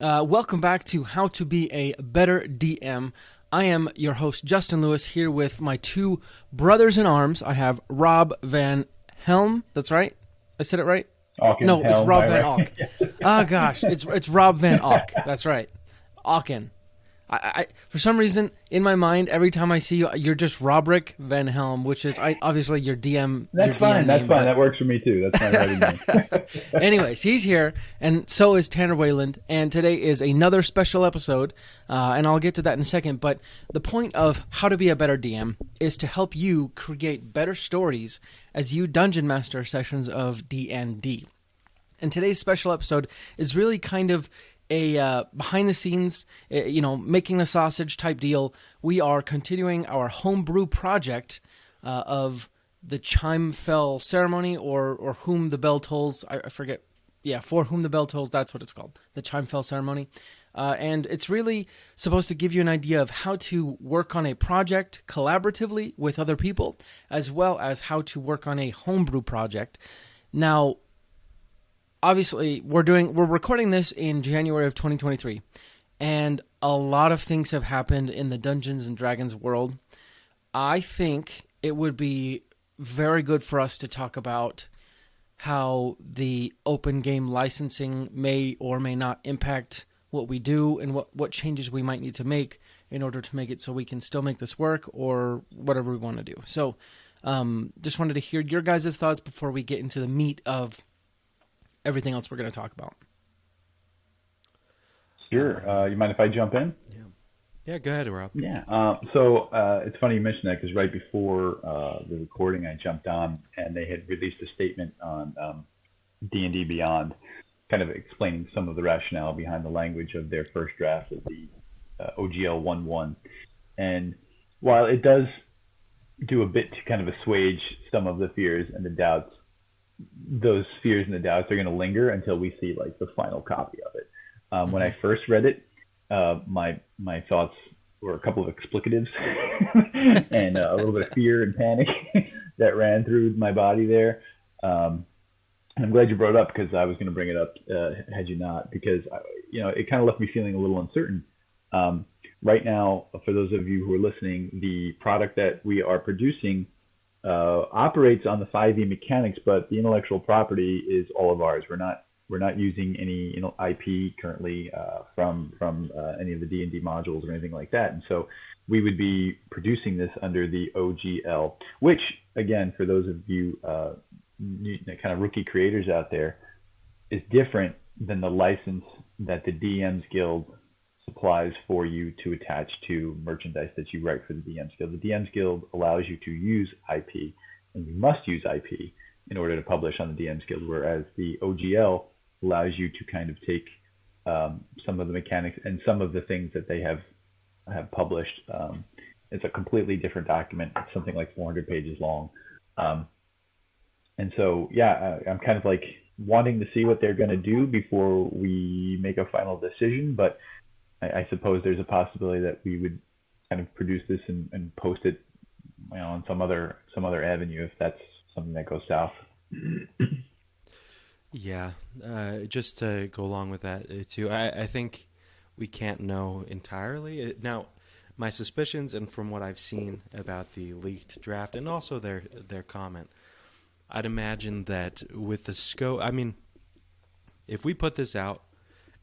Welcome back to How to Be a Better DM. I am your host, Justin Lewis, here with my two brothers in arms. I have Rob Van Helm. That's right? I said it right? Auken, No, it's Helm, Rob my Van right. Auken. Ah, gosh, it's Rob Van Auken. That's right. Auken. I for some reason in my mind every time I see you, you're just Robrick Van Helm, which is obviously your That's DM fine. That's name, fine. but That works for me too. That's my writing name. anyways, he's here, and so is Tanner Wayland. And today is another special episode, and I'll get to that in a second. But the point of How to Be a Better DM is to help you create better stories as you dungeon master sessions of D&D. And today's special episode is really kind of a behind the scenes, making the sausage type deal. We are continuing our homebrew project of the Chimefall Ceremony, or Whom the Bell Tolls. I forget. Yeah, for Whom the Bell Tolls, that's what it's called, the Chimefall Ceremony. And it's really supposed to give you an idea of how to work on a project collaboratively with other people, as well as how to work on a homebrew project. Now, obviously we're recording this in January of 2023, and a lot of things have happened in the Dungeons and Dragons world. I think it would be very good for us to talk about how the open game licensing may or may not impact what we do, and what changes we might need to make in order to make it so we can still make this work, or whatever we want to do. So just wanted to hear your guys' thoughts before we get into the meat of everything else we're going to talk about. Sure. You mind if I jump in? Yeah. Yeah, go ahead, Rob. Yeah. So it's funny you mentioned that because right before the recording, I jumped on and they had released a statement on D&D Beyond, kind of explaining some of the rationale behind the language of their first draft of the OGL 1.1. And while it does do a bit to kind of assuage some of the fears and the doubts, those fears and the doubts are going to linger until we see like the final copy of it. When I first read it, my thoughts were a couple of explicatives and a little bit of fear and panic that ran through my body there. And I'm glad you brought it up because I was going to bring it up had you not, because it kind of left me feeling a little uncertain. Right now, for those of you who are listening, the product that we are producing operates on the 5e mechanics, but the intellectual property is all of ours. We're not using any IP currently from any of the D&D modules or anything like that. And so we would be producing this under the OGL, which again, for those of you kind of rookie creators out there, is different than the license that the DMs Guild supplies for you to attach to merchandise that you write for the DMs Guild. The DMs Guild allows you to use IP, and you must use IP in order to publish on the DMs Guild, whereas the OGL allows you to kind of take some of the mechanics and some of the things that they have published. It's a completely different document. It's something like 400 pages long. And so, I'm kind of like wanting to see what they're going to do before we make a final decision, but I suppose there's a possibility that we would kind of produce this and post it, on some other avenue if that's something that goes south. Yeah, just to go along with that too, I think we can't know entirely. Now, my suspicions, and from what I've seen about the leaked draft and also their comment, I'd imagine that with the scope, I mean, if we put this out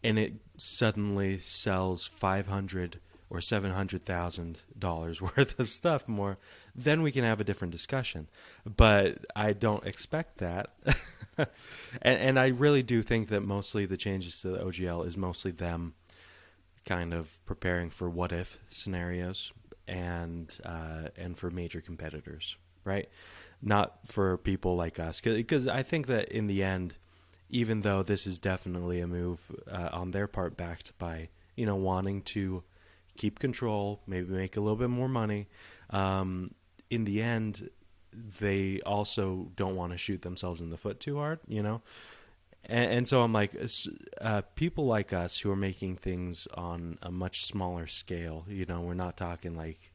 and it suddenly sells $500,000 or $700,000 worth of stuff more, then we can have a different discussion. But I don't expect that. and I really do think that mostly the changes to the OGL is mostly them kind of preparing for what if scenarios and for major competitors, right? Not for people like us, because I think that in the end, even though this is definitely a move on their part backed by wanting to keep control, maybe make a little bit more money, in the end they also don't want to shoot themselves in the foot too hard, and so I'm like, people like us who are making things on a much smaller scale, we're not talking like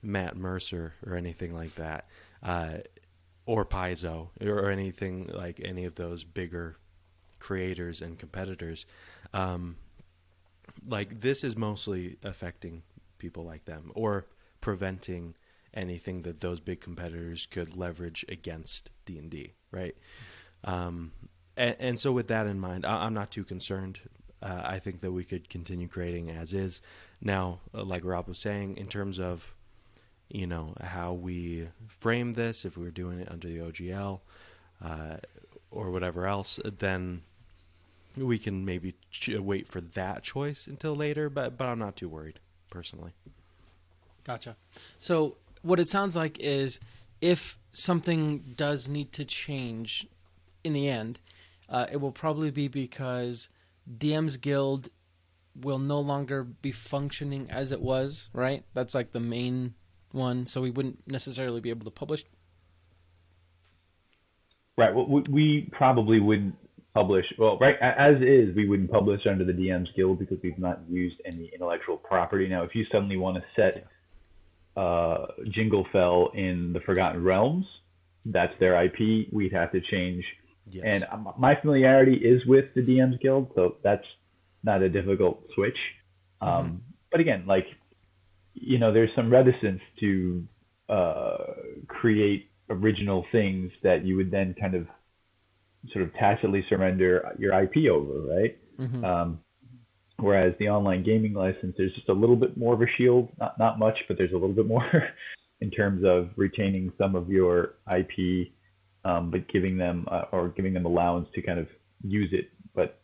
Matt Mercer or anything like that, or Paizo or anything like any of those bigger creators and competitors. like this is mostly affecting people like them or preventing anything that those big competitors could leverage against D&D, right? And so with that in mind, I'm not too concerned. I think that we could continue creating as is. Now, like Rob was saying, in terms of, how we frame this, if we were doing it under the OGL or whatever else, then we can maybe wait for that choice until later, but I'm not too worried, personally. Gotcha. So what it sounds like is if something does need to change in the end, it will probably be because DM's Guild will no longer be functioning as it was, right? That's like the main one, so we wouldn't necessarily be able to publish. Right. Well, we probably wouldn't publish. Well, right as is, we wouldn't publish under the DM's Guild because we've not used any intellectual property. Now, if you suddenly want to set Jinglefell in the Forgotten Realms, that's their IP. We'd have to change. Yes. And my familiarity is with the DM's Guild, so that's not a difficult switch. But again, like, there's some reticence to create original things that you would then kind of sort of tacitly surrender your IP over, right? Whereas the online gaming license, there's just a little bit more of a shield, not much, but there's a little bit more in terms of retaining some of your IP, but giving them allowance to kind of use it, but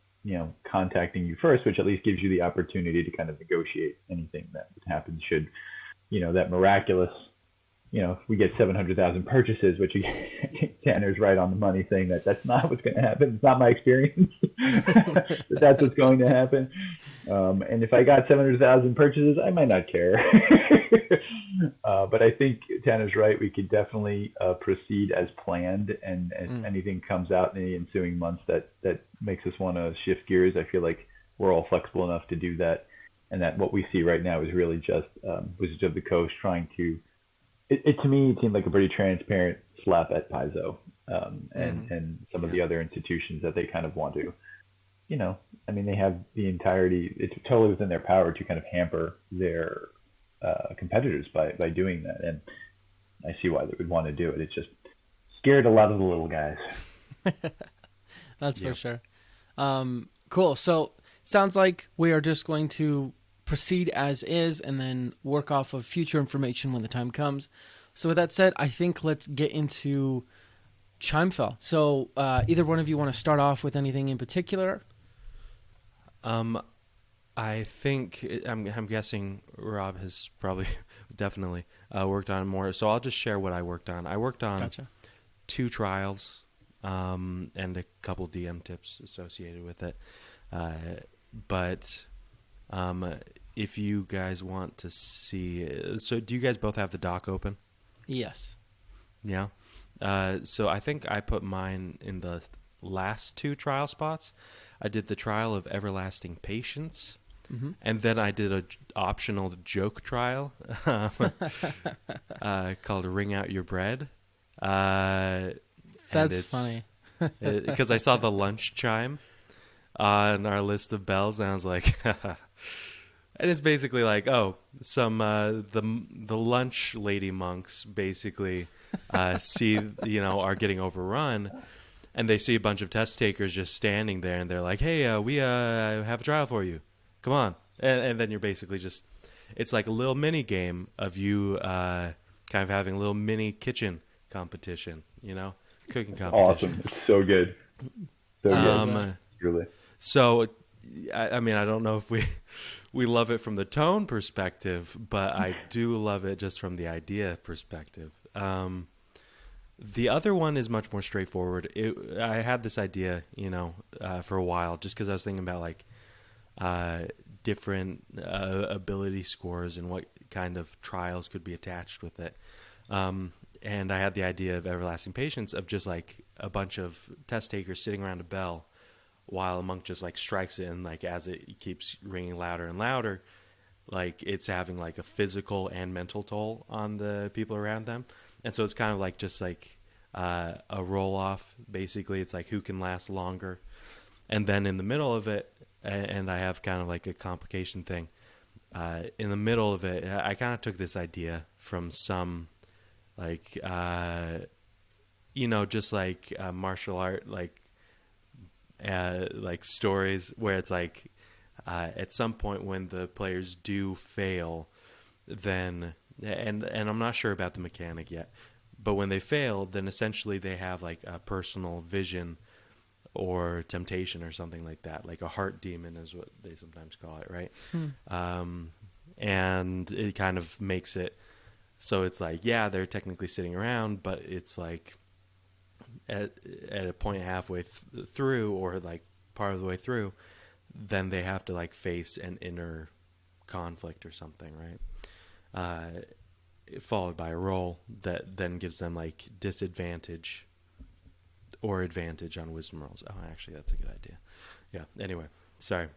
contacting you first, which at least gives you the opportunity to kind of negotiate anything that would happen should, that miraculous, if we get 700,000 purchases, which Tanner's right on the money saying that's not what's going to happen. It's not my experience that's what's going to happen. And if I got 700,000 purchases, I might not care. But I think Tanner's right. We could definitely proceed as planned, and anything comes out in the ensuing months that makes us want to shift gears, I feel like we're all flexible enough to do that. And that what we see right now is really just Wizards of the Coast trying to, to me, it seemed like a pretty transparent slap at Paizo and some of the other institutions that they kind of want to, they have the entirety, it's totally within their power to kind of hamper their competitors by doing that. And I see why they would want to do it. It's just scared a lot of the little guys. That's for sure. Cool. So sounds like we are just going to proceed as is and then work off of future information when the time comes. So with that said, I think let's get into Chimefall. So either one of you want to start off with anything in particular? I think I'm guessing Rob has probably definitely worked on more. So I'll just share what I worked on. I worked on 2 trials and a couple DM tips associated with it. But if you guys want to see, so do you guys both have the doc open? Yes. Yeah. So I think I put mine in the last 2 trial spots. I did the trial of Everlasting Patience, and then I did a optional joke trial called Ring Out Your Bread. That's funny. Because I saw the lunch chime on our list of bells, and I was like, and it's basically like, some the lunch lady monks basically are getting overrun, and they see a bunch of test takers just standing there, and they're like, hey, we have a trial for you, come on. And then you're basically just, it's like a little mini game of you kind of having a little mini kitchen competition, cooking competition. Awesome. It's so good. So good. Really. So, I don't know if we love it from the tone perspective, but I do love it just from the idea perspective. The other one is much more straightforward. I had this idea, for a while, just because I was thinking about like different ability scores and what kind of trials could be attached with it. And I had the idea of Everlasting Patience, of just like a bunch of test takers sitting around a bell while a monk just like strikes it, and like as it keeps ringing louder and louder, like it's having like a physical and mental toll on the people around them. And so it's kind of like just like a roll off. Basically, it's like who can last longer. And then in the middle of it, and I have kind of like a complication thing. In the middle of it, I kind of took this idea from some like just like martial art like stories where it's like at some point when the players do fail, then and I'm not sure about the mechanic yet, but when they fail, then essentially they have like a personal vision or temptation or something like that, like a heart demon is what they sometimes call it, right? And it kind of makes it so it's like, yeah, they're technically sitting around, but it's like at a point halfway through or like part of the way through, then they have to like face an inner conflict or something, right? Followed by a roll that then gives them like disadvantage or advantage on wisdom rolls. Oh, actually, that's a good idea. Yeah. Anyway, sorry.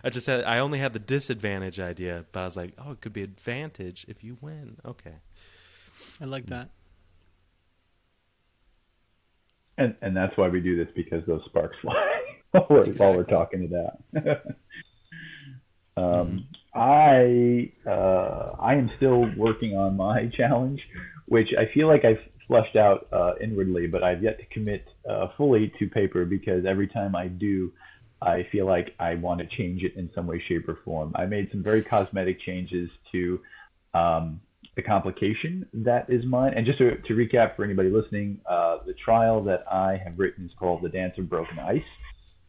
I only had the disadvantage idea, but I was like, oh, it could be advantage if you win. Okay. I like that. And that's why we do this, because those sparks fly while we're talking it out. I am still working on my challenge, which I feel like I've fleshed out inwardly, but I've yet to commit fully to paper, because every time I do, I feel like I want to change it in some way, shape, or form. I made some very cosmetic changes to the complication that is mine. And just to recap for anybody listening, the trial that I have written is called The Dance of Broken Ice.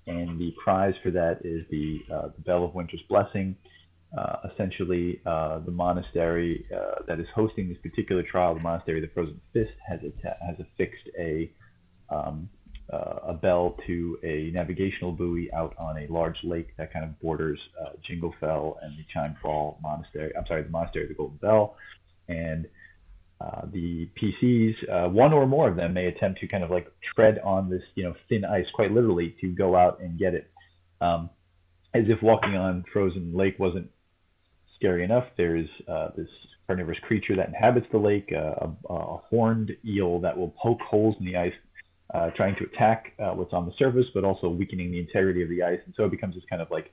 And the prize for that is the Bell of Winter's Blessing. Essentially, the monastery that is hosting this particular trial, the monastery of the Frozen Fist, has affixed a bell to a navigational buoy out on a large lake that kind of borders Jinglefell and the Chimefall Monastery. I'm sorry, the Monastery of the Golden Bell. And the PCs, one or more of them, may attempt to kind of like tread on this, thin ice, quite literally, to go out and get it. As if walking on frozen lake wasn't scary enough, there's this carnivorous creature that inhabits the lake, a horned eel that will poke holes in the ice, trying to attack what's on the surface, but also weakening the integrity of the ice. And so it becomes this kind of like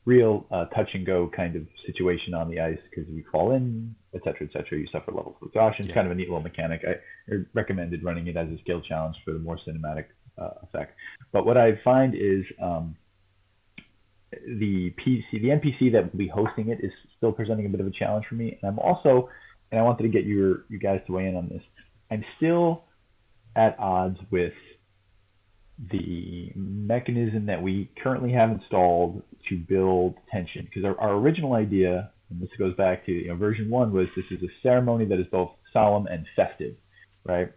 real touch and go kind of situation on the ice, because if you fall in, et cetera, you suffer levels of exhaustion. It's kind of a neat little mechanic. I recommended running it as a skill challenge for the more cinematic effect. But what I find is the NPC that will be hosting it is still presenting a bit of a challenge for me. And I'm also, and I wanted to get you guys to weigh in on this, I'm still at odds with the mechanism that we currently have installed to build tension. Because our original idea, and this goes back to version 1, was this is a ceremony that is both solemn and festive, right?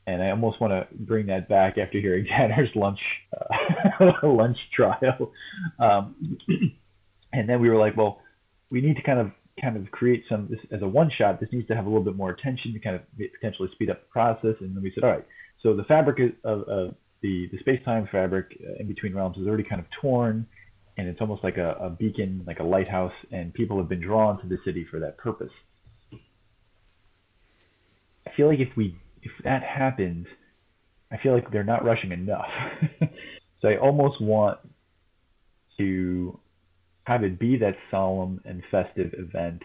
And I almost want to bring that back after hearing Tanner's lunch trial. And then we were like, well, we need to kind of create this as a one shot. This needs to have a little bit more attention to kind of potentially speed up the process. And then we said, all right, so the fabric of the space-time fabric in between realms is already kind of torn, and it's almost like a beacon, like a lighthouse, and people have been drawn to the city for that purpose. I feel like if that happens, I feel like they're not rushing enough. So I almost want to have it be that solemn and festive event,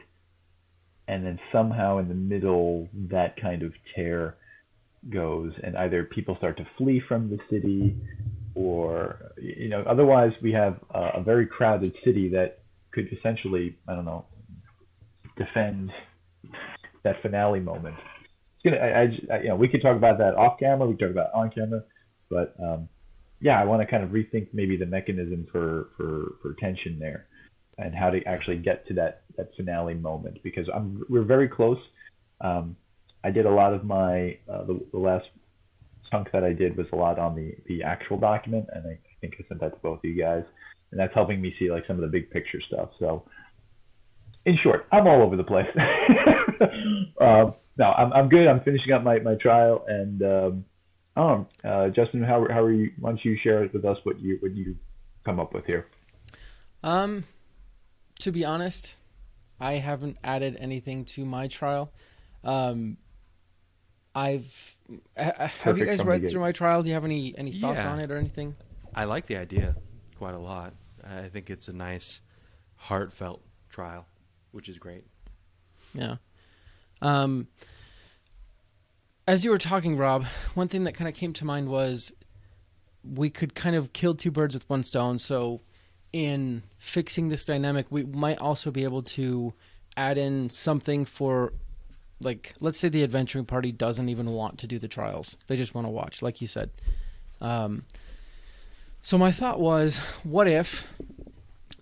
and then somehow in the middle, that kind of tear goes, and either people start to flee from the city, or otherwise we have a very crowded city that could essentially, I don't know, defend that finale moment. We could talk about that off camera, we could talk about it on camera, but I want to kind of rethink maybe the mechanism for tension there, and how to actually get to that finale moment, because we're very close. I did a lot of my the last chunk that I did was a lot on the actual document, and I think I sent that to both of you guys, and that's helping me see like some of the big picture stuff. So in short, I'm all over the place. No, I'm good. I'm finishing up my trial, and Justin, how are you? Why don't you share with us what you come up with here? To be honest, I haven't added anything to my trial. Have you guys read through my trial? Do you have any thoughts on it or anything? I like the idea quite a lot. I think it's a nice, heartfelt trial, which is great. Yeah. As you were talking, Rob, one thing that kind of came to mind was we could kind of kill two birds with one stone. So in fixing this dynamic, we might also be able to add in something for, like, let's say the adventuring party doesn't even want to do the trials. They just want to watch, like you said. So my thought was, what if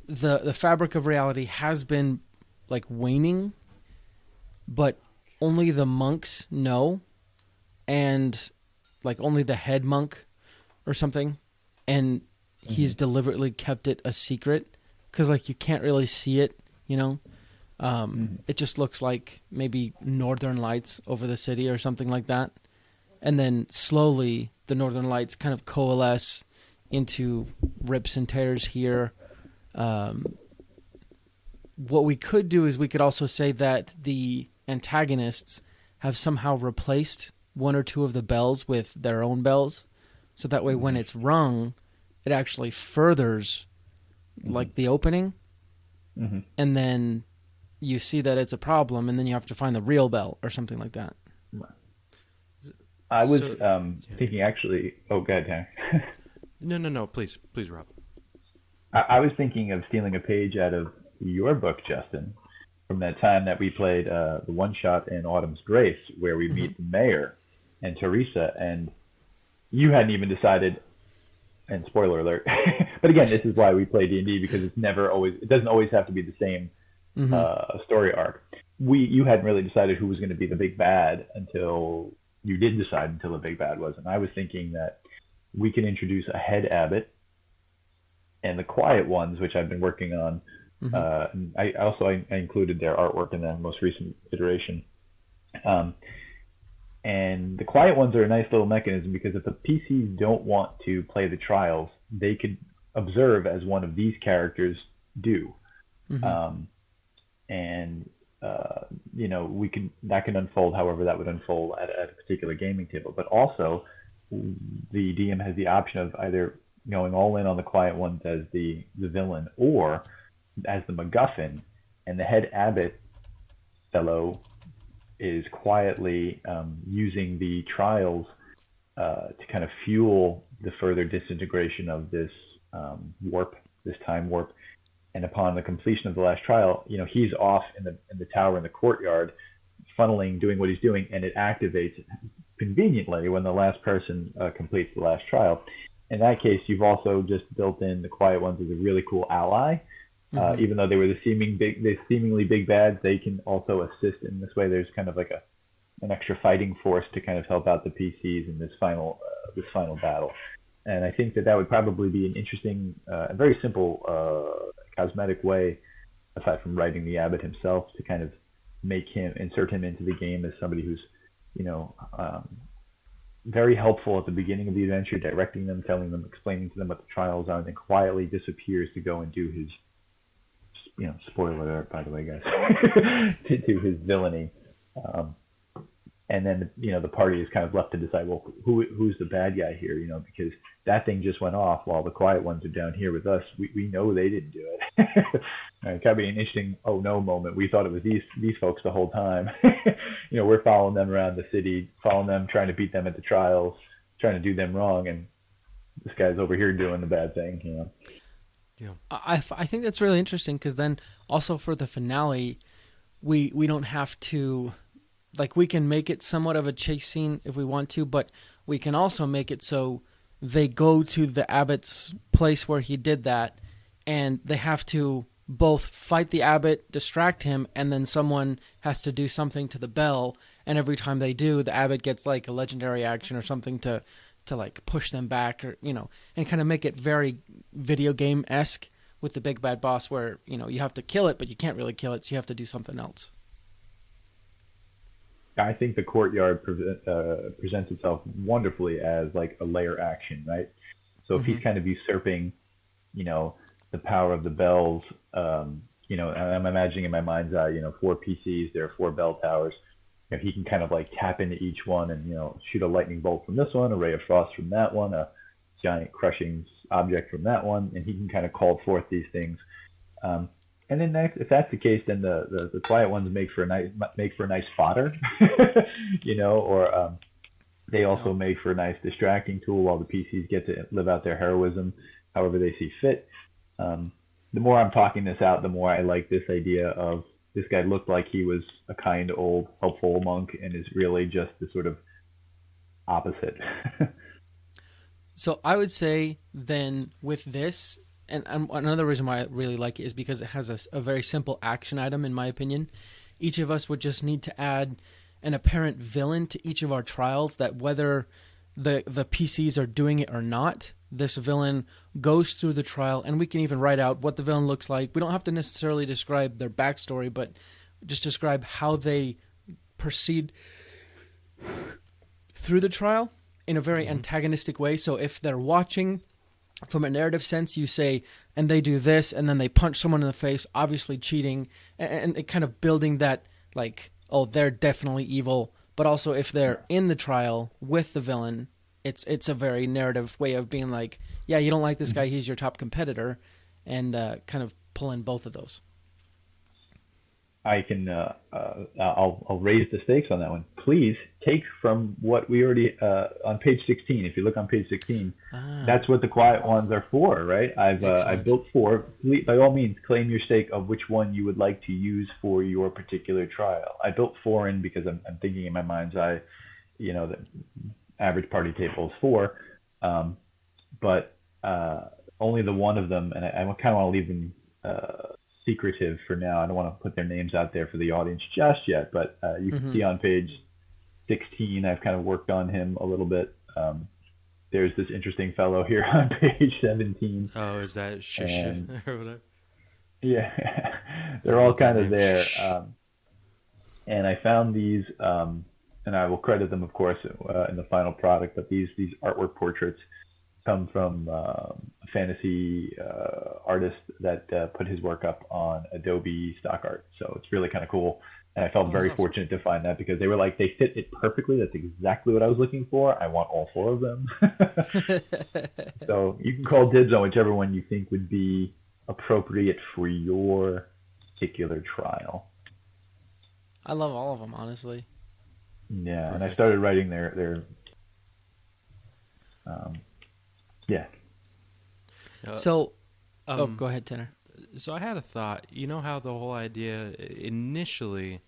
the fabric of reality has been, like, waning, but only the monks know, and, like, only the head monk or something, and he's deliberately kept it a secret because, like, you can't really see it, you know. It just looks like maybe northern lights over the city or something like that, and then slowly the northern lights kind of coalesce into rips and tears here. What we could do is we could also say that the antagonists have somehow replaced one or two of the bells with their own bells, so that way when it's rung, it actually furthers like the opening, and then you see that it's a problem, and then you have to find the real bell or something like that. I was thinking actually. Oh, go ahead, Tanner. No. Please, Rob. I was thinking of stealing a page out of your book, Justin, from that time that we played the one shot in Autumn's Grace, where we meet the mayor and Teresa, and you hadn't even decided. And spoiler alert, but again, this is why we play D&D, because it doesn't always have to be the same story arc. You hadn't really decided who was going to be the big bad until you did decide until the big bad was. And I was thinking that we can introduce a head abbot and the quiet ones, which I've been working on. And I included their artwork in the most recent iteration. And the quiet ones are a nice little mechanism, because if the PCs don't want to play the trials, they could observe as one of these characters do. That can unfold however that would unfold at a particular gaming table. But also, the DM has the option of either going all in on the quiet ones as the villain, or as the MacGuffin, and the head abbot fellow is quietly using the trials to kind of fuel the further disintegration of this this time warp. And upon the completion of the last trial, he's off in the tower in the courtyard, funneling, doing what he's doing, and it activates conveniently when the last person completes the last trial. In that case, you've also just built in the quiet ones as a really cool ally. Even though they were the seemingly big bads, they can also assist in this way. There's kind of like an extra fighting force to kind of help out the PCs in this final battle. And I think that would probably be an interesting, very simple cosmetic way, aside from writing the abbot himself, to kind of insert him into the game as somebody who's, very helpful at the beginning of the adventure, directing them, telling them, explaining to them what the trials are, and then quietly disappears to go and do his, spoiler alert, by the way, guys, to do his villainy. And then, the party is kind of left to decide, well, who's the bad guy here, because that thing just went off while the quiet ones are down here with us. We know they didn't do it. It could be an interesting, oh no moment. We thought it was these folks the whole time. We're following them around the city, following them, trying to beat them at the trials, trying to do them wrong. And this guy's over here doing the bad thing, Yeah. I think that's really interesting, because then also for the finale, we don't have to, like, we can make it somewhat of a chase scene if we want to, but we can also make it so they go to the abbot's place where he did that, and they have to both fight the abbot, distract him, and then someone has to do something to the bell, and every time they do, the abbot gets like a legendary action or something to like push them back, or and kind of make it very video game-esque with the big bad boss, where you have to kill it, but you can't really kill it, so you have to do something else. I think the courtyard presents itself wonderfully as like a layer action, right? So if he's kind of usurping, the power of the bells, and I'm imagining in my mind's eye, 4 PCs, there are 4 bell towers. He can kind of like tap into each one and, shoot a lightning bolt from this one, a ray of frost from that one, a giant crushing object from that one, and he can kind of call forth these things. And then next, if that's the case, then the quiet ones make for a nice fodder, or they also make for a nice distracting tool while the PCs get to live out their heroism however they see fit. The more I'm talking this out, the more I like this idea of this guy looked like he was a kind, old, helpful monk and is really just the sort of opposite. So I would say then with this, and another reason why I really like it is because it has a very simple action item, in my opinion. Each of us would just need to add an apparent villain to each of our trials that whether the PCs are doing it or not, this villain goes through the trial, and we can even write out what the villain looks like. We don't have to necessarily describe their backstory, but just describe how they proceed through the trial in a very antagonistic way. So if they're watching from a narrative sense, you say, and they do this, and then they punch someone in the face, obviously cheating, and it kind of building that, like, oh, they're definitely evil. But also if they're in the trial with the villain, it's a very narrative way of being like, yeah, you don't like this guy, he's your top competitor, and kind of pull in both of those. I can I'll raise the stakes on that one. Please take from what we already on page 16. If you look on page 16, that's what the quiet ones are for, right? I've built 4. By all means, claim your stake of which one you would like to use for your particular trial. I built 4 in because I'm thinking in my mind's eye, the average party table is 4, but only the one of them, and I kind of want to leave them secretive for now. I don't want to put their names out there for the audience just yet, but you can see on page 16, I've kind of worked on him a little bit. There's this interesting fellow here on page 17. Oh, is that Shisha or whatever? Yeah, they're all kind of there. And I found these, and I will credit them, of course, in the final product, but these artwork portraits come from a fantasy artist that put his work up on Adobe Stock Art. So it's really kind of cool. And I felt very fortunate to find that because they were like, they fit it perfectly. That's exactly what I was looking for. I want all 4 of them. So you can call dibs on whichever one you think would be appropriate for your particular trial. I love all of them, honestly. Yeah, perfect. And I started writing their yeah. So, go ahead, Tanner. So I had a thought. You know how the whole idea initially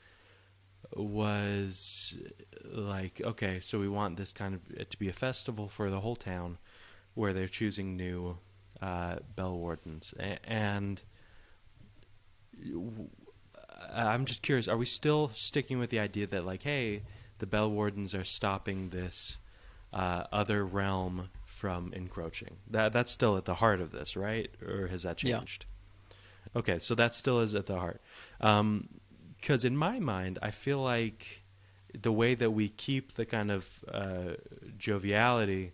was like, okay, so we want this kind of to be a festival for the whole town where they're choosing new bell wardens. And I'm just curious, are we still sticking with the idea that, like, hey, the bell wardens are stopping this other realm from encroaching? That's still at the heart of this, right? Or has that changed? Yeah. Okay, so that still is at the heart. Because in my mind, I feel like the way that we keep the kind of joviality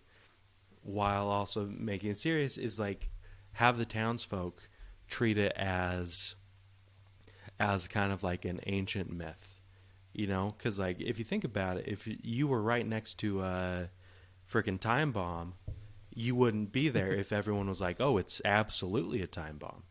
while also making it serious is like have the townsfolk treat it as kind of like an ancient myth, Because like if you think about it, if you were right next to a freaking time bomb, you wouldn't be there if everyone was like, oh, it's absolutely a time bomb.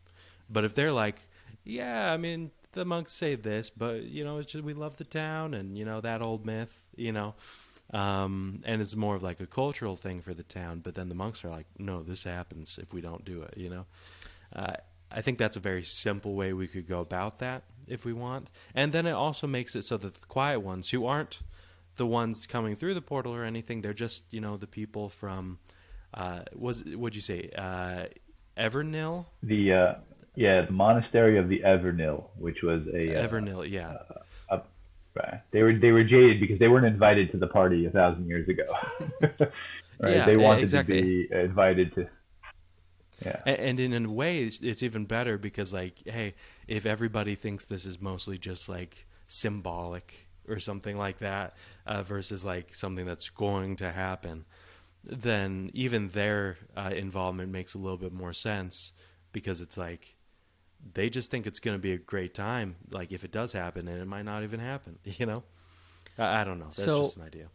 But if they're like, yeah, I mean, the monks say this, but, it's just, we love the town and, that old myth, and it's more of like a cultural thing for the town. But then the monks are like, no, this happens if we don't do it, I think that's a very simple way we could go about that if we want. And then it also makes it so that the quiet ones, who aren't the ones coming through the portal or anything, they're just, the people from... what'd you say? Evernil? The monastery of the Evernil, which was a Evernil, yeah. They were jaded because they weren't invited to the party 1,000 years ago. Right? Yeah, they wanted exactly. to be invited to. Yeah. And in a way, it's even better because, like, hey, if everybody thinks this is mostly just like symbolic or something like that, versus like something that's going to happen, then even their involvement makes a little bit more sense because it's like they just think it's going to be a great time, like if it does happen, and it might not even happen, I don't know. That's just an idea.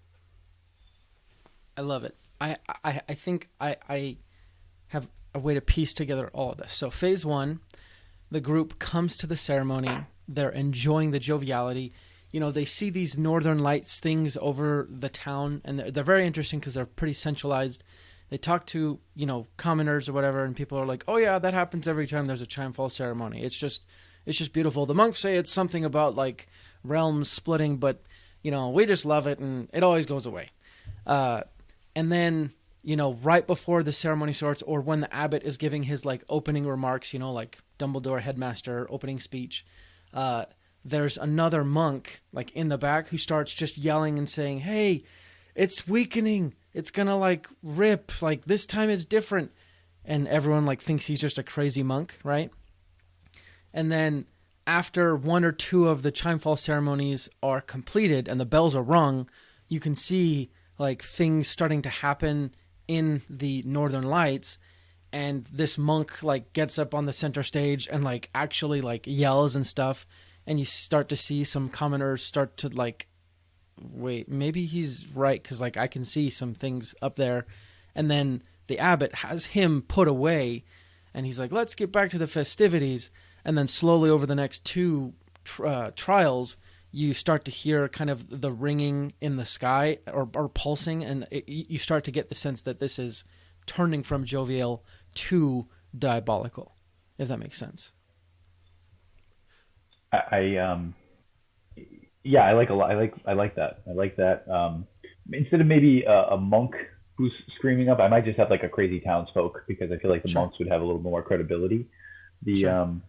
I love it. I think I have a way to piece together all of this. So phase 1, the group comes to the ceremony. They're enjoying the joviality. They see these northern lights things over the town, and they're very interesting because they're pretty centralized. They talk to, commoners or whatever, and people are like, oh yeah, that happens every time there's a Chimefall ceremony. It's just beautiful. The monks say it's something about like realms splitting, but, we just love it, and it always goes away. And then, right before the ceremony starts, or when the abbot is giving his like opening remarks, like Dumbledore headmaster opening speech, there's another monk like in the back who starts just yelling and saying, hey, it's weakening. It's going to like rip. Like this time is different. And everyone like thinks he's just a crazy monk, right? And then after 1 or 2 of the Chimefall ceremonies are completed and the bells are rung, you can see like things starting to happen in the Northern Lights. And this monk like gets up on the center stage and like actually like yells and stuff. And you start to see some commoners start to like, wait, maybe he's right, because like I can see some things up there. And then the abbot has him put away, and he's like, let's get back to the festivities. And then slowly over the next 2 trials, you start to hear kind of the ringing in the sky or pulsing, and you start to get the sense that this is turning from jovial to diabolical, if that makes sense. Yeah, I like a lot. I like that. Instead of maybe a monk who's screaming up, I might just have like a crazy townsfolk, because I feel like the Sure. monks would have a little more credibility. The Sure.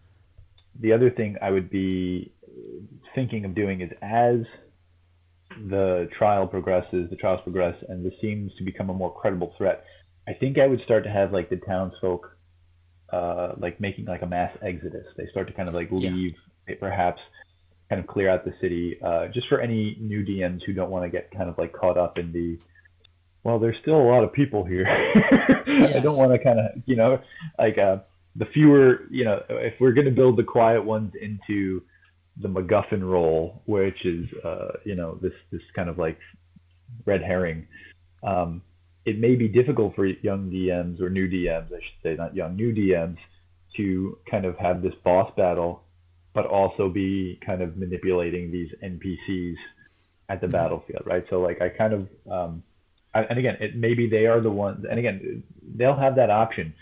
the other thing I would be thinking of doing is, as the trials progress, and this seems to become a more credible threat, I think I would start to have like the townsfolk like making like a mass exodus. They start to kind of like leave, perhaps kind of clear out the city, just for any new DMs who don't want to get kind of like caught up in the, well, there's still a lot of people here. I don't want to kind of, like the fewer, if we're going to build the quiet ones into the MacGuffin role, which is, this kind of like red herring, it may be difficult for young DMs, or new DMs, I should say, not young, new DMs, to kind of have this boss battle, but also be kind of manipulating these NPCs at the battlefield, right? So like I kind of, and again, maybe they are the ones, and again, they'll have that option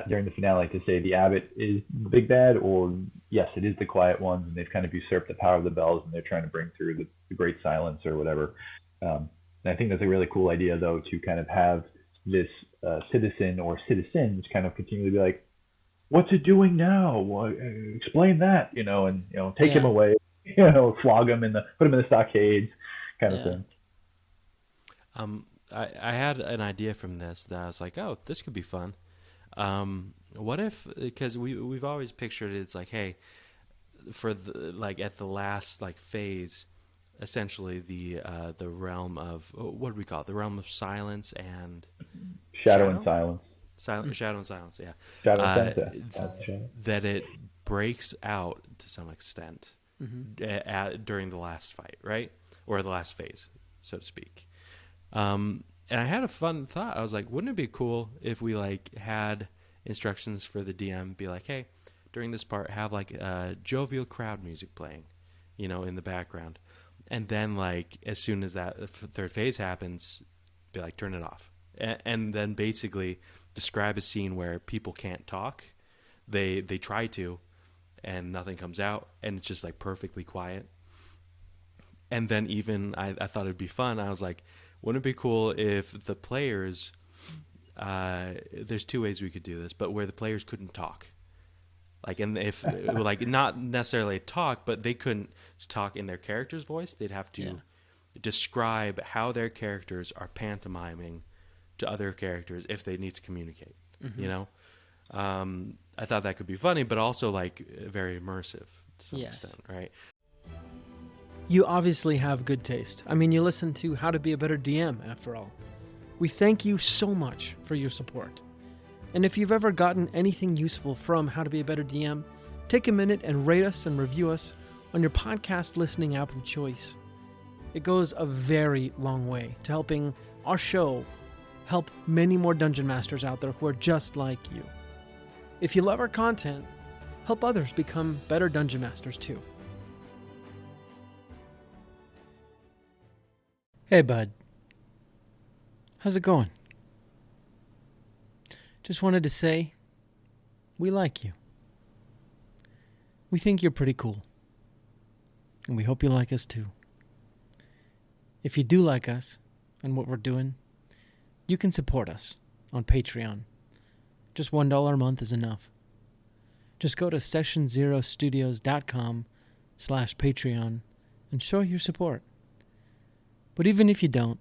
during the finale to say the abbot is the big bad, or yes, it is the quiet ones, and they've kind of usurped the power of the bells, and they're trying to bring through the great silence or whatever. And I think that's a really cool idea, though, to kind of have this citizen or citizens kind of continually be like, what's it doing now? Well, explain that, and take him away, flog him put him in the stockades, kind of thing. I had an idea from this that I was like, oh, this could be fun. What if, because we've always pictured it's like, hey, for at the last phase, essentially the realm of, what do we call it? The realm of silence and shadow and silence. Shadow and silence, yeah. Shadow and silence. That it breaks out to some extent during the last fight, right? Or the last phase, so to speak. And I had a fun thought. I was like, wouldn't it be cool if we had instructions for the DM, be like, hey, during this part, have jovial crowd music playing, in the background. And then as soon as that third phase happens, be like, turn it off. And then basically describe a scene where people can't talk. They try to, and nothing comes out, and it's just perfectly quiet. And then even I thought it'd be fun. I was like, wouldn't it be cool if the players, there's 2 ways we could do this, but where the players couldn't talk. And if not necessarily talk, but they couldn't talk in their character's voice. They'd have to describe how their characters are pantomiming to other characters if they need to communicate. I thought that could be funny, but also very immersive to some extent, right? You obviously have good taste. I mean, you listen to How to Be a Better DM, after all. We thank you so much for your support. And if you've ever gotten anything useful from How to Be a Better DM, take a minute and rate us and review us on your podcast listening app of choice. It goes a very long way to helping our show help many more dungeon masters out there who are just like you. If you love our content, help others become better dungeon masters too. Hey, bud. How's it going? Just wanted to say, we like you. We think you're pretty cool. And we hope you like us too. If you do like us and what we're doing, you can support us on Patreon. Just $1 a month is enough. Just go to sessionzerostudios.com/Patreon and show your support. But even if you don't,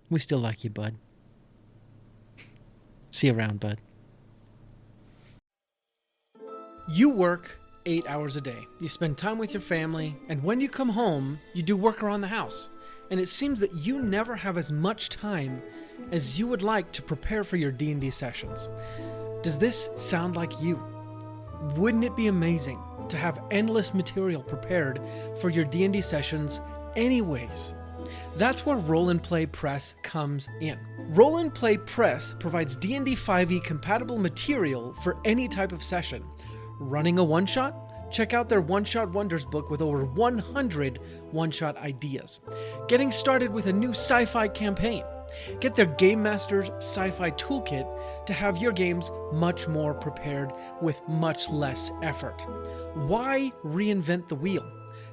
we still like you, bud. See you around, bud. You work 8 hours a day. You spend time with your family, and when you come home, you do work around the house. And it seems that you never have as much time as you would like to prepare for your D&D sessions. Does this sound like you? Wouldn't it be amazing to have endless material prepared for your D&D sessions anyways? That's where Roll & Play Press comes in. Roll & Play Press provides D&D 5e compatible material for any type of session. Running a one-shot? Check out their One-Shot Wonders book with over 100 one-shot ideas. Getting started with a new sci-fi campaign? Get their Game Master's Sci-Fi Toolkit to have your games much more prepared with much less effort. Why reinvent the wheel?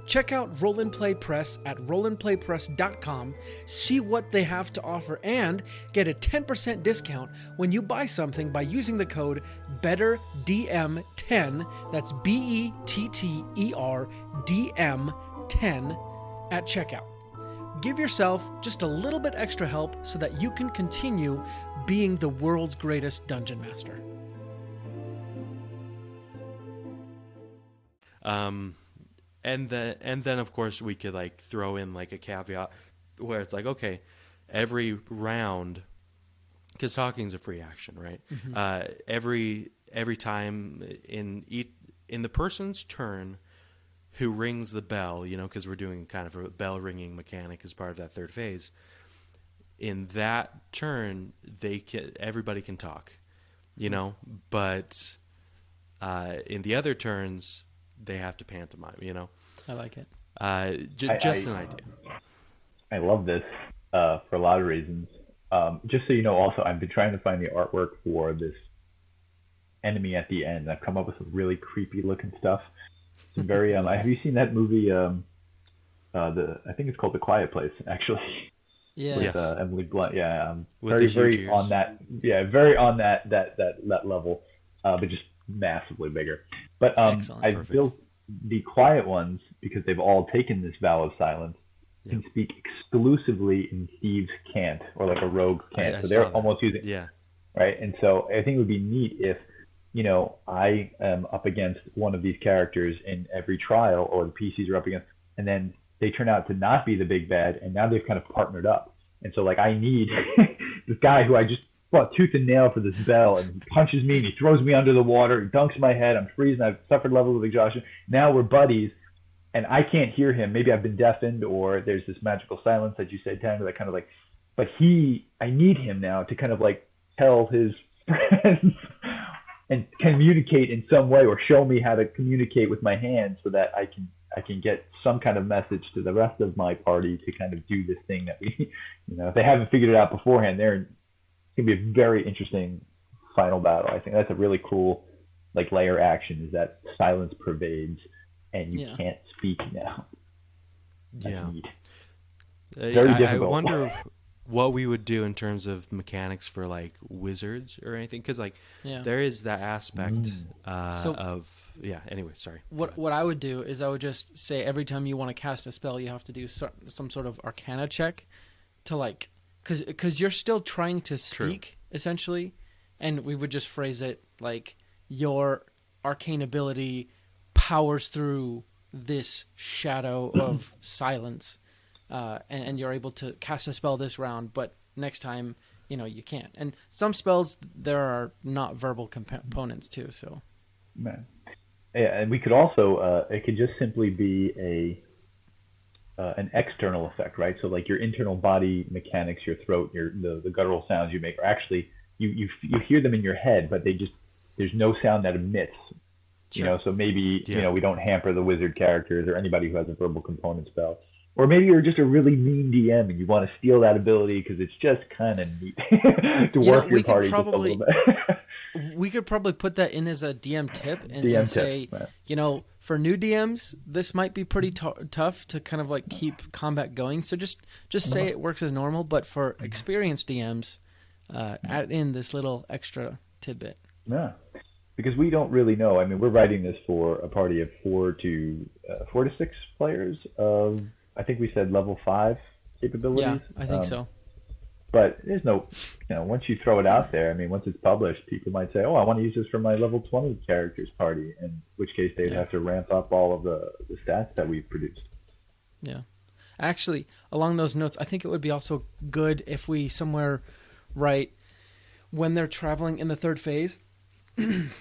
Check out Roll & Play Press at rollandplaypress.com, see what they have to offer, and get a 10% discount when you buy something by using the code BETTERDM10, that's BETTERDM10 at checkout. Give yourself just a little bit extra help so that you can continue being the world's greatest dungeon master. And then of course we could like throw in like a caveat where it's like, okay, every round, because talking is a free action, right? Mm-hmm. Every time in the person's turn who rings the bell, because we're doing kind of a bell ringing mechanic as part of that third phase. In that turn, everybody can talk, but in the other turns they have to pantomime, I like it. Just an idea. I love this for a lot of reasons. Just so you know, also, I've been trying to find the artwork for this enemy at the end. I've come up with some really creepy looking stuff. Some very. Have you seen that movie? I think it's called The Quiet Place, actually. Yeah. With Yes. Emily Blunt. Yeah. With very, the huge very ears. on that. Yeah, very on that level, but just massively bigger. But Excellent. I've Perfect. built the quiet ones because they've all taken this vow of silence. Can speak exclusively in thieves' cant, or like a rogue cant. I So they're saw that. almost using Yeah. right. And so I think it would be neat if, I am up against one of these characters in every trial, or the PCs are up against, and then they turn out to not be the big bad, and now they've kind of partnered up. And so like I need this guy who I just fought tooth and nail for this bell, and he punches me and he throws me under the water, he dunks my head, I'm freezing, I've suffered levels of exhaustion. Now we're buddies, and I can't hear him. Maybe I've been deafened, or there's this magical silence that you said, Tanner, that kind of like, but I need him now to kind of like tell his friends and communicate in some way, or show me how to communicate with my hands so that I can get some kind of message to the rest of my party to kind of do this thing that we, if they haven't figured it out beforehand, it's going to be a very interesting final battle. I think that's a really cool like layer action, is that silence pervades and you can't speak now. Yeah. Very I difficult. wonder what we would do in terms of mechanics for like wizards or anything, because like there is that aspect anyway, sorry. What I would do is I would just say every time you want to cast a spell, you have to do some sort of arcana check to like, because you're still trying to speak essentially, and we would just phrase it like your arcane ability powers through this shadow of silence, and you're able to cast a spell this round, but next time you can't. And some spells there are not verbal components too, so Man. Yeah, and we could also it could just simply be an external effect, right? So like your internal body mechanics, your throat, the guttural sounds you make are actually you hear them in your head, but there's no sound that emits. Sure. So maybe Yeah. we don't hamper the wizard characters or anybody who has a verbal component spell. Or maybe you're just a really mean DM and you want to steal that ability because it's just kind of neat to You know, work your party just a little bit. we could probably put that in as a DM tip and DM tip. say, Right. for new DMs, this might be pretty tough to kind of like keep combat going. So just say it works as normal, but for experienced DMs, add in this little extra tidbit. Yeah. Because we don't really know. I mean, we're writing this for a party of 4 to 6 players of, I think we said level 5 Yeah, capabilities. I think so. But there's no, once you throw it out there, I mean, once it's published, people might say, oh, I want to use this for my level 20 characters party, in which case they'd have to ramp up all of the stats that we've produced. Yeah. Actually, along those notes, I think it would be also good if we somewhere write when they're traveling in the third phase,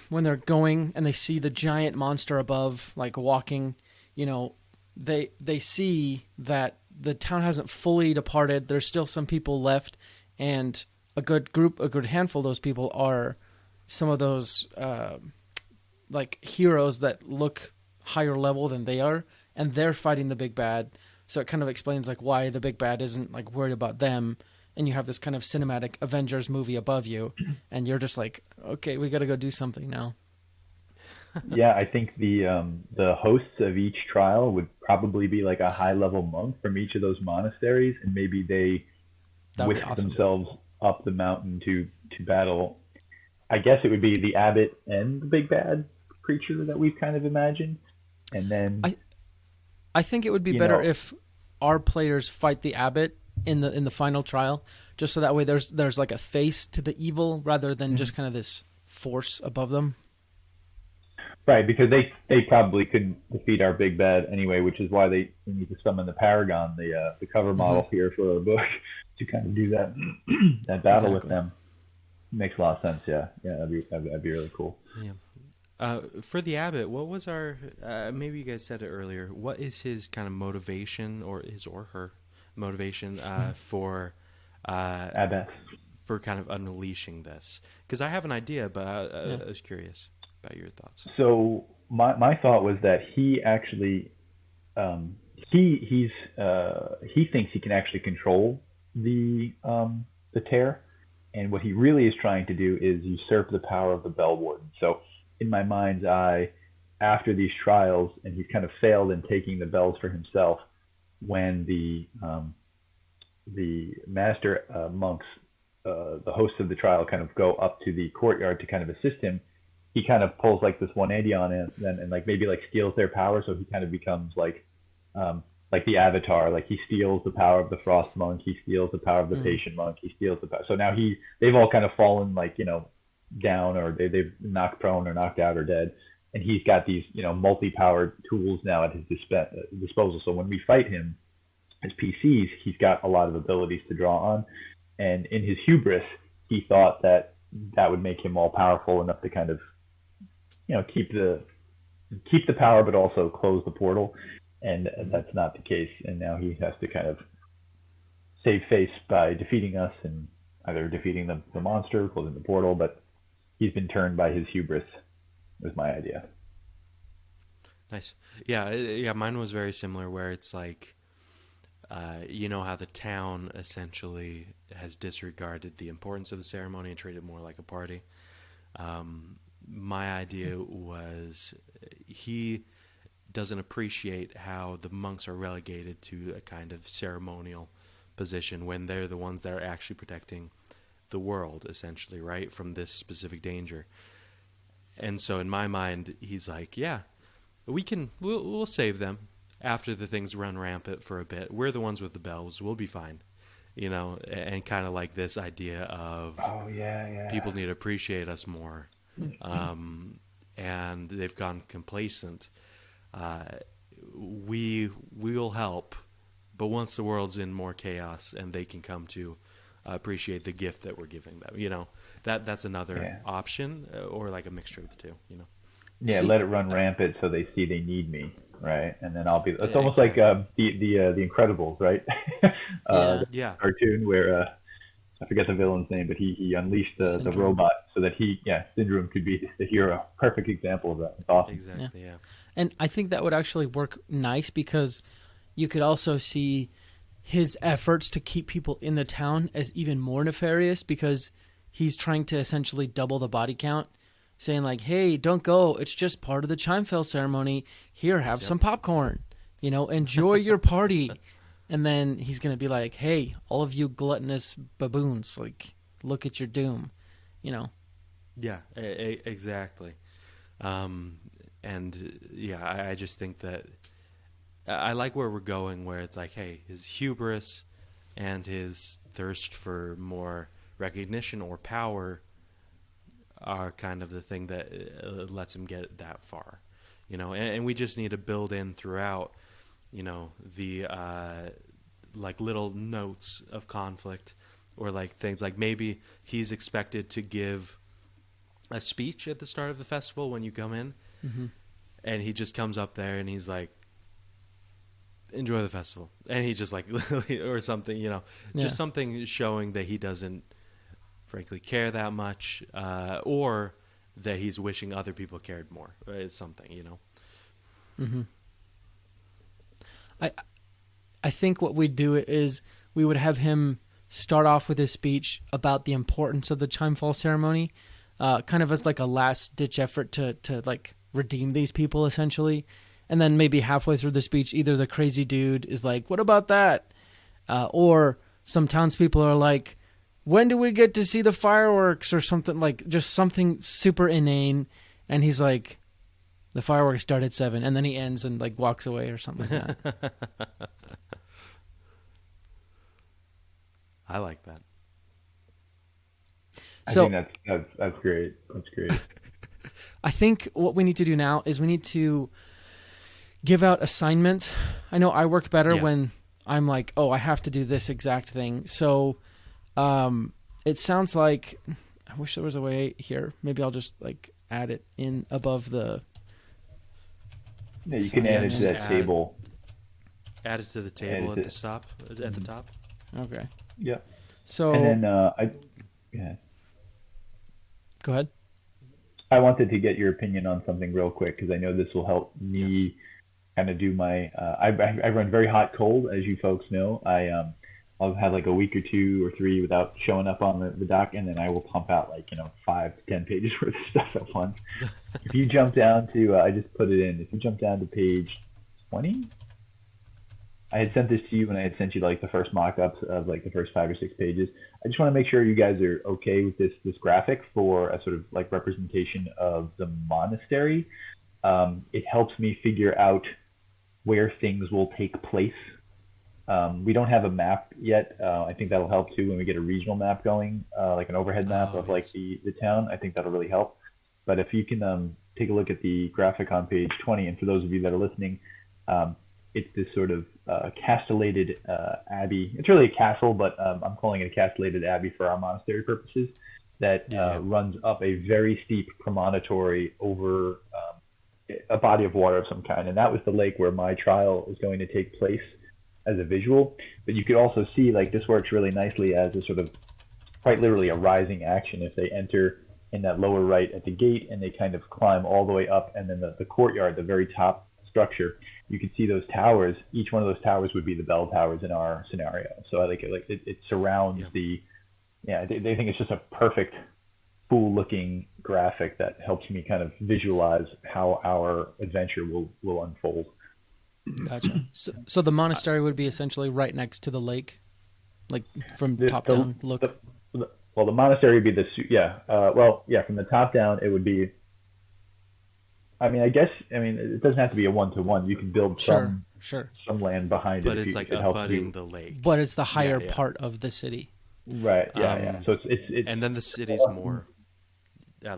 when they're going and they see the giant monster above, like walking, they see that the town hasn't fully departed. There's still some people left, and a good handful of those people are some of those like heroes that look higher level than they are, and they're fighting the big bad. So it kind of explains like why the big bad isn't like worried about them, and you have this kind of cinematic Avengers movie above you, and you're just like, okay, we got to go do something now. Yeah, I think the hosts of each trial would probably be like a high level monk from each of those monasteries, and maybe they That would be whisk awesome. themselves up the mountain to battle. I guess it would be the abbot and the big bad creature that we've kind of imagined, and then I think it would be you better know, if our players fight the abbot in the final trial, just so that way there's like a face to the evil rather than just kind of this force above them. right, because they probably couldn't defeat our big bad anyway, which is why they need to summon the Paragon, the cover model here for our book, to kind of do that battle with Exactly. them. Makes a lot of sense. Yeah, that'd be really cool. Yeah. For the abbot, what was our? Maybe you guys said it earlier. What is his kind of motivation, or his or her motivation for Abbess. for kind of unleashing this? Because I have an idea, but I was curious about your thoughts. So my thought was that he actually he thinks he can actually control the tear, and what he really is trying to do is usurp the power of the Bell Warden. So in my mind's eye, after these trials, and he's kind of failed in taking the bells for himself, when the master monks, the hosts of the trial, kind of go up to the courtyard to kind of assist him, he kind of pulls like this 180 on it, and like maybe like steals their power, so he kind of becomes like the Avatar. Like he steals the power of the Frost monk, he steals the power of the Patient monk, he steals the power. So now they've all kind of fallen like down, or they've knocked prone or knocked out or dead, and he's got these multi-powered tools now at his disposal. So when we fight him as PCs, he's got a lot of abilities to draw on, and in his hubris, he thought that would make him all powerful enough to kind of keep the power, but also close the portal. And that's not the case. And now he has to kind of save face by defeating us, and either defeating the monster, closing the portal. But he's been turned by his hubris. Was my idea. Nice. Yeah. Mine was very similar, where it's like, how the town essentially has disregarded the importance of the ceremony and treated it more like a party. My idea was he doesn't appreciate how the monks are relegated to a kind of ceremonial position when they're the ones that are actually protecting the world, essentially, right, from this specific danger. And so in my mind, he's like, yeah, we'll save them after the things run rampant for a bit. We're the ones with the bells. We'll be fine. And kind of like this idea of people need to appreciate us more. And they've gone complacent. We will help, but once the world's in more chaos and they can come to appreciate the gift that we're giving them, that's another option, or like a mixture of the two. Yeah, See, let it run rampant so they see they need me. right? And then I'll be. It's Yeah, almost like exactly. the Incredibles, right? Yeah. The Yeah, cartoon where I forget the villain's name, but he unleashed the Syndrome. robot so that Syndrome could be the hero. Perfect example of that. It's awesome. Yeah. exactly. Yeah, And I think that would actually work nice because you could also see his efforts to keep people in the town as even more nefarious because he's trying to essentially double the body count, saying like, "Hey, don't go. It's just part of the Chimefall ceremony. Here, have yep. some popcorn. Enjoy your party." And then he's going to be like, "Hey, all of you gluttonous baboons, like look at your doom." You know. Yeah, exactly. Um, and yeah, I just think that I like where we're going, where it's like, hey, his hubris and his thirst for more recognition or power are kind of the thing that lets him get that far, and we just need to build in throughout, the like little notes of conflict or like things like maybe he's expected to give a speech at the start of the festival when you come in, Mm-hmm. and he just comes up there and he's like, enjoy the festival, and he just like or something, Yeah. just something showing that he doesn't frankly care that much, or that he's wishing other people cared more. It's something. Mm-hmm. I I think what we'd do is we would have him start off with his speech about the importance of the Chimefall ceremony, kind of as like a last ditch effort to like redeem these people essentially. And then maybe halfway through the speech, either the crazy dude is like, "What about that?" Or some townspeople are like, "When do we get to see the fireworks?" or something like just something super inane. And he's like, "The fireworks start at 7." And then he ends and like walks away or something like that. I like that. I think So that's great. That's great. I think what we need to do now is we need to give out assignments. I know I work better Yeah. when I'm like, "Oh, I have to do this exact thing." So it sounds like I wish there was a way here. Maybe I'll just like add it in above the Yeah, you can add Yeah, it to assignment. just that table. add it to the Add table it at to, the top. At the top. Okay. yeah. And So then yeah, go ahead. I wanted to get your opinion on something real quick because I know this will help Yes. me kind of do my. I run very hot cold, as you folks know. I'll have like a week or 2 or 3 without showing up on the dock, and then I will pump out like 5 to 10 pages worth of stuff at once. If you jump down to, I just put it in. If you jump down to page 20, I had sent this to you when I had sent you like the first mock-ups of like the first 5 or 6 pages. I just want to make sure you guys are okay with this graphic for a sort of like representation of the monastery. It helps me figure out where things will take place. We don't have a map yet. I think that'll help too when we get a regional map going, like an overhead map Oh of like yes. the town. I think that'll really help. But if you can take a look at the graphic on page 20, and for those of you that are listening, um, it's this sort of castellated abbey. It's really a castle, but I'm calling it a castellated abbey for our monastery purposes. That Yeah. Yeah. runs up a very steep promontory over a body of water of some kind, and that was the lake where my trial is going to take place as a visual. But you could also see like this works really nicely as a sort of quite literally a rising action if they enter in that lower right at the gate and they kind of climb all the way up, and then the courtyard, the very top structure, you can see those towers. Each one of those towers would be the bell towers in our scenario. So I think it surrounds Yeah. the they think it's just a perfect cool looking graphic that helps me kind of visualize how our adventure will unfold. Gotcha. So the monastery would be essentially right next to the lake, like from The, top the, down look. well, the monastery would be the from the top down it would be. I mean, it doesn't have to be a 1-to-1. You can build Sure, sure. some land behind it But it's if like it helps abutting you. the lake. But it's the Yeah. higher Yeah. part of the city. Right. Yeah. Yeah. Um, So it's and then the city's more yeah.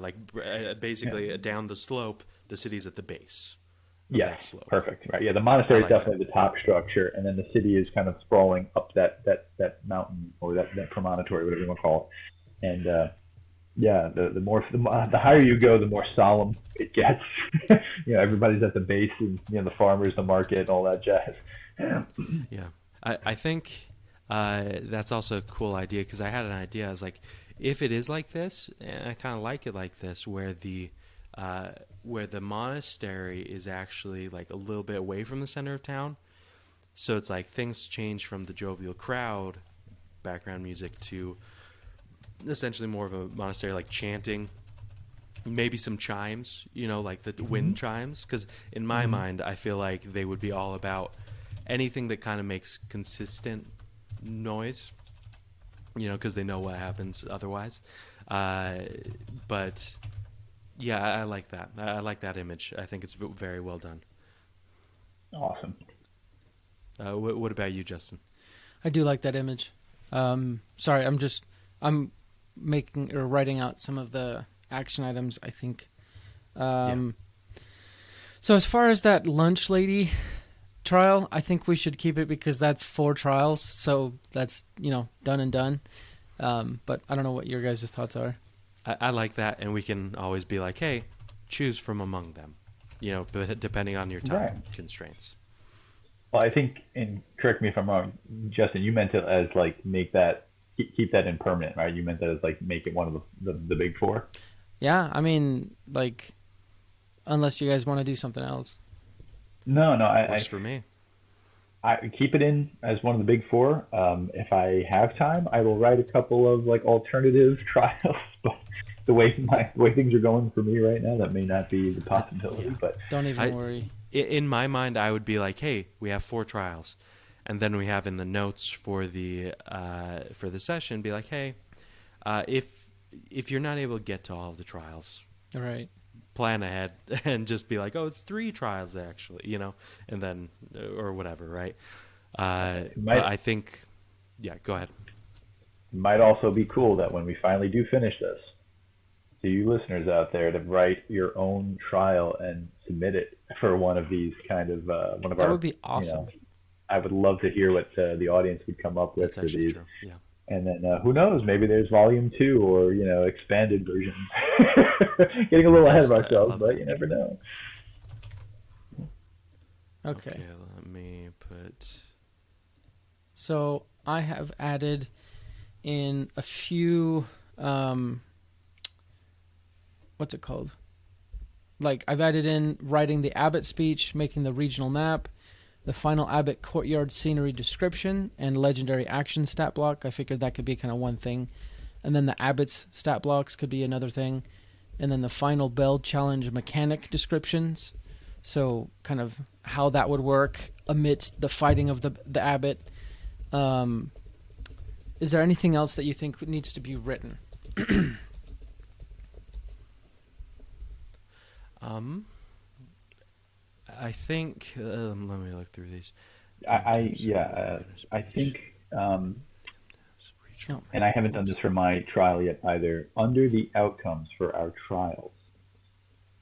basically down the slope. The city's at the base of Yes. that slope. Perfect. Right. Yeah. The I monastery is like that. definitely the top structure, and then the city is kind of sprawling up that mountain or that promontory, whatever you want to call it. And yeah, the higher you go, the more solemn it gets. Everybody's at the base, and the farmers, the market, all that jazz. Yeah, I think that's also a cool idea, because I had an idea. I was like, if it is like this, and I kind of like it like this, where the monastery is actually like a little bit away from the center of town, so it's like things change from the jovial crowd, background music, to essentially more of a monastery, like chanting, maybe some chimes, like the wind chimes, because in my mind, I feel like they would be all about anything that kind of makes consistent noise, because they know what happens otherwise. But yeah, I like that. I like that image. I think it's very well done. Awesome. What about you, Justin? I do like that image. Sorry, I'm making or writing out some of the action items, I think. So as far as that lunch lady trial, I think we should keep it, because that's 4 trials, so that's done and done. But I don't know what your guys' thoughts are. I like that, and we can always be like, hey, choose from among them, depending on your time constraints. Well, I think, and correct me if I'm wrong, Justin, you meant it as like keep that in permanent, right? You meant that as like make it one of the big 4. Yeah, I mean, like, unless you guys want to do something else. No, Works for me. I keep it in as one of the big 4. If I have time, I will write a couple of like alternative trials. But the way things are going for me right now, that may not be the possibility. Yeah. But don't even worry. In my mind, I would be like, hey, we have 4 trials, and then we have in the notes for the session, be like, hey, if you're not able to get to all of the trials, All right. plan ahead and just be like, oh, it's 3 trials actually, and then or whatever, right? But I think, yeah, go ahead. It might also be cool that when we finally do finish this, to you listeners out there, to write your own trial and submit it for one of these kind of one of That our. would be awesome. I would love to hear what the audience would come up with That's for these. true. Yeah. And then who knows? Maybe there's volume 2 or expanded versions. Getting a little ahead of ourselves, but you never know. Okay. Let me put. So I have added in a few. What's it called? Like, I've added in writing the Abbot speech, making the regional map, the final Abbot courtyard scenery description, and legendary action stat block. I figured that could be kind of one thing. And then the Abbot's stat blocks could be another thing. And then the final Bell challenge mechanic descriptions. So kind of how that would work amidst the fighting of the Abbot. Is there anything else that you think needs to be written? I think let me look through these. I think, and I haven't done this for my trial yet either. Under the outcomes for our trials,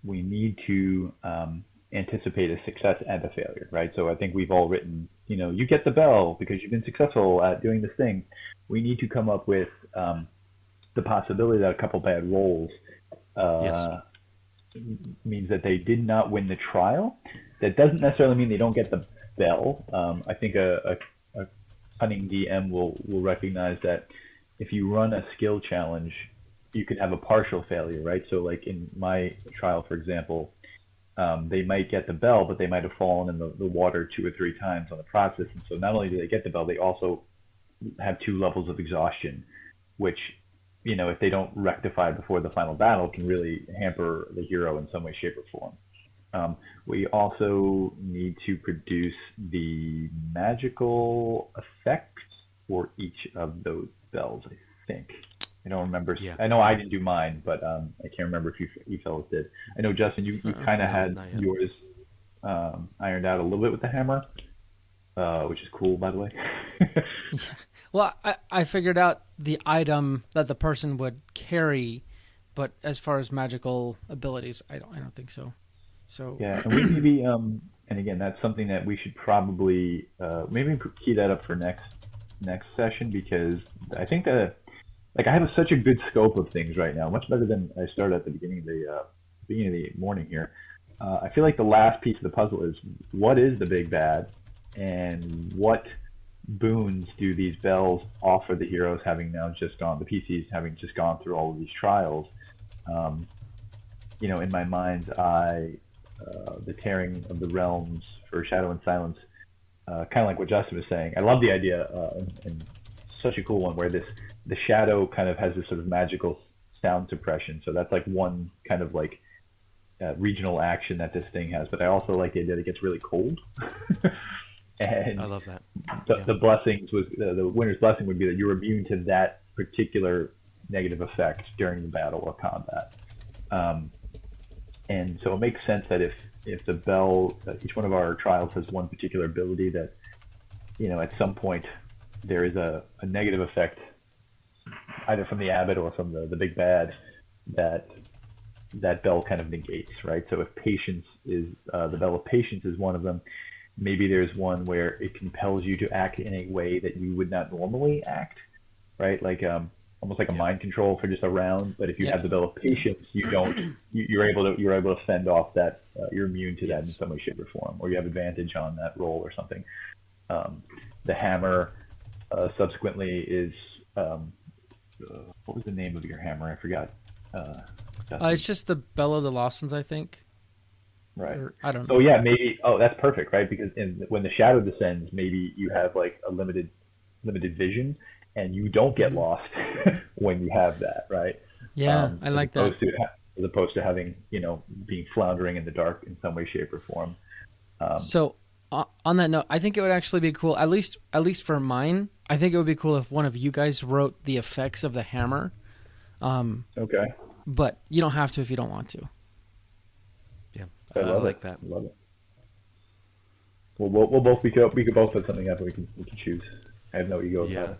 we need to anticipate a success and a failure, right? So I think we've all written, you get the bell because you've been successful at doing this thing. We need to come up with the possibility that a couple bad rolls means that they did not win the trial. That doesn't necessarily mean they don't get the bell. I think a cunning DM will recognize that if you run a skill challenge, you could have a partial failure, right? So like in my trial, for example, they might get the bell, but they might have fallen in the water 2 or 3 times on the process. And so not only do they get the bell, they also have 2 levels of exhaustion, which, if they don't rectify before the final battle, can really hamper the hero in some way, shape, or form. We also need to produce the magical effects for each of those bells, I think. I don't remember. Yeah. I know I didn't do mine, but I can't remember if you fellows did. I know, Justin, you kind of had yours ironed out a little bit with the hammer, which is cool, by the way. Yeah. Well, I figured out the item that the person would carry, but as far as magical abilities, I don't think so. So yeah, and we maybe and again, that's something that we should probably maybe key that up for next session, because I think that like I have such a good scope of things right now, much better than I started at the beginning of the morning here. I feel like the last piece of the puzzle is what is the big bad, and what boons do these bells offer the heroes having now just gone, the PCs having just gone through all of these trials. Um, in my mind's eye, the tearing of the realms for Shadow and Silence, kind of like what Justin was saying. I love the idea, and such a cool one where the shadow kind of has this sort of magical sound suppression. So that's like one kind of like regional action that this thing has. But I also like the idea that it gets really cold. And I love that. the blessings was the winner's blessing would be that you're immune to that particular negative effect during the battle or combat. And so it makes sense that if the bell, each one of our trials has one particular ability that, at some point there is a negative effect, either from the abbot or from the big bad, that bell kind of negates, right? So if patience is, the bell of patience is one of them, maybe there's one where it compels you to act in a way that you would not normally act, right? Like, almost like a mind control for just a round. But if you have the bell of patience, you're able to fend off that. You're immune to that in some way, shape, or form, or you have advantage on that roll or something. The hammer, subsequently, is what was the name of your hammer? I forgot. It's just the Bell of the Lost Ones, I think. Right. Or, I don't know. Oh yeah, maybe. Oh, that's perfect, right? Because when the shadow descends, maybe you have like a limited vision, and you don't get lost when you have that, right? Yeah, I like that. As opposed to having, being floundering in the dark in some way, shape, or form. So, on that note, I think it would actually be cool. At least for mine, I think it would be cool if one of you guys wrote the effects of the hammer. Okay. But you don't have to if you don't want to. Yeah, I like that. Love it. Well, we'll both we could both put something up. And we can choose. I have no ego about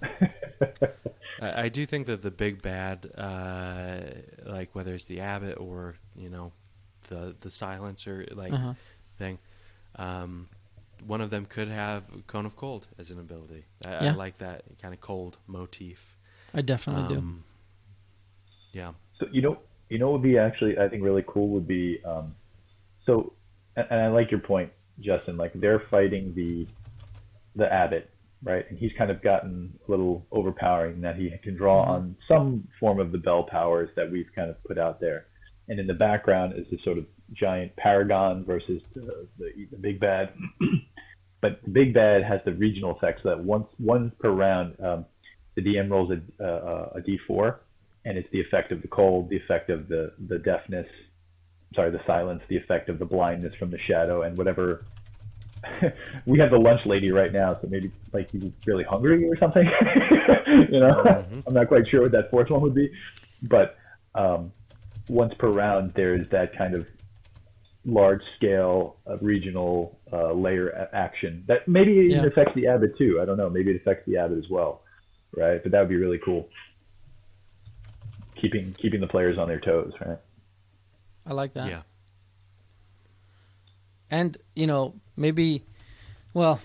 it. I do think that the big bad, like whether it's the abbot or the silencer thing, one of them could have Cone of Cold as an ability. I like that kind of cold motif. I definitely do. Yeah. So what would be actually, I think, really cool would be, so, and I like your point, Justin. Like they're fighting the abbot, right? And he's kind of gotten a little overpowering, that he can draw on some form of the bell powers that we've kind of put out there. And in the background is this sort of giant paragon versus the big bad. But the big bad has the regional effects, so that once per round, the DM rolls a d4, and it's the effect of the cold, the effect of the deafness, the silence, the effect of the blindness from the shadow, and whatever. We have the lunch lady right now, so maybe like he's really hungry or something. I'm not quite sure what that fourth one would be, but once per round, there's that kind of large scale regional layer action that maybe even affects the abbot too. I don't know. Maybe it affects the abbot as well, right? But that would be really cool. Keeping the players on their toes, right? I like that. Yeah. And, maybe, well,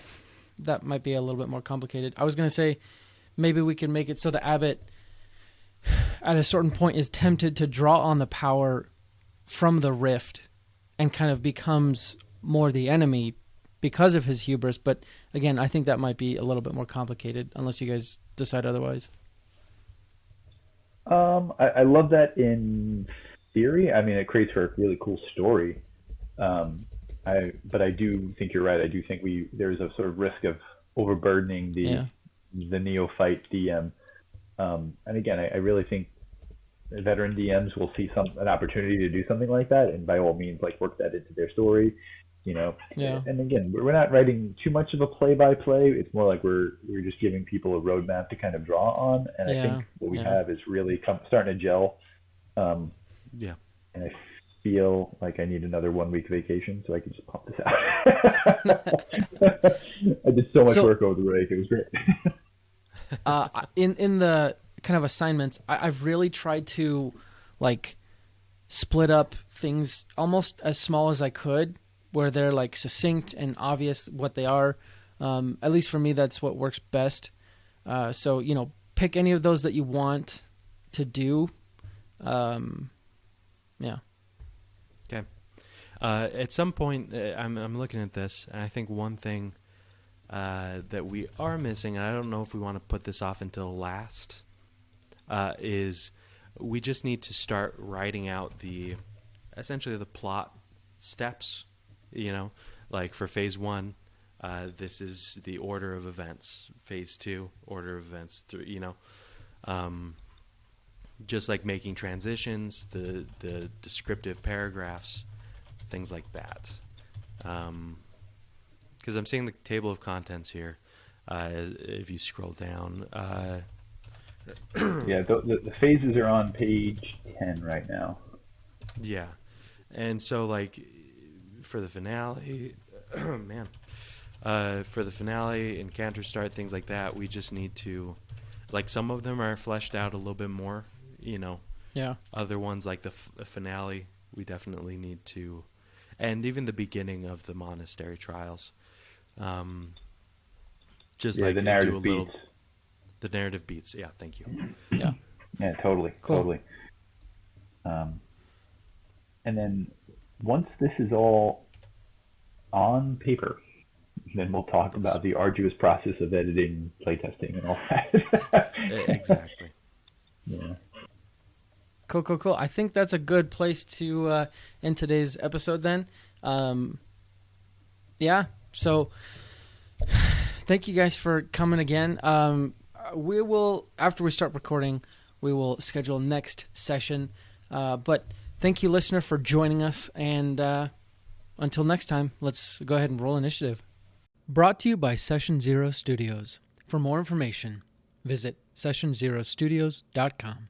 that might be a little bit more complicated. I was going to say maybe we can make it so the abbot at a certain point is tempted to draw on the power from the rift and kind of becomes more the enemy because of his hubris. But again, I think that might be a little bit more complicated unless you guys decide otherwise. I love that in theory. I mean, it creates for a really cool story. But I do think you're right. I do think there's a sort of risk of overburdening the neophyte DM. And again, I really think veteran DMs will see an opportunity to do something like that, and by all means, like work that into their story. Yeah. And again, we're not writing too much of a play-by-play. It's more like we're just giving people a roadmap to kind of draw on. And I think what we have is really starting to gel. And I feel like I need another 1 week vacation so I can just pump this out. I did so much work over the break. It was great. In the kind of assignments, I've really tried to like split up things almost as small as I could, where they're like succinct and obvious what they are. At least for me, that's what works best. So, pick any of those that you want. to do. Yeah. Okay. At some point, I'm looking at this, and I think one thing that we are missing, and I don't know if we want to put this off until last, is we just need to start writing out essentially the plot steps. Like for phase 1, this is the order of events. Phase 2, order of events. Just like making transitions, the descriptive paragraphs, things like that. Because I'm seeing the table of contents here. If you scroll down, yeah, the phases are on page 10 right now. Yeah, and so like for the finale, man, for the finale, encounter start, things like that, we just need to, like, some of them are fleshed out a little bit more. Yeah. Other ones like the finale, we definitely need to, and even the beginning of the monastery trials. Just like the narrative beats. The narrative beats. Yeah, thank you. Yeah. Yeah, totally. Cool. Totally. And then once this is all on paper, then we'll talk about the arduous process of editing, playtesting, and all that. Exactly. Yeah. Cool. I think that's a good place to end today's episode then. Yeah. So thank you guys for coming again. We will, after we start recording, we will schedule next session. But thank you, listener, for joining us. And until next time, let's go ahead and roll initiative. Brought to you by Session Zero Studios. For more information, visit sessionzerostudios.com.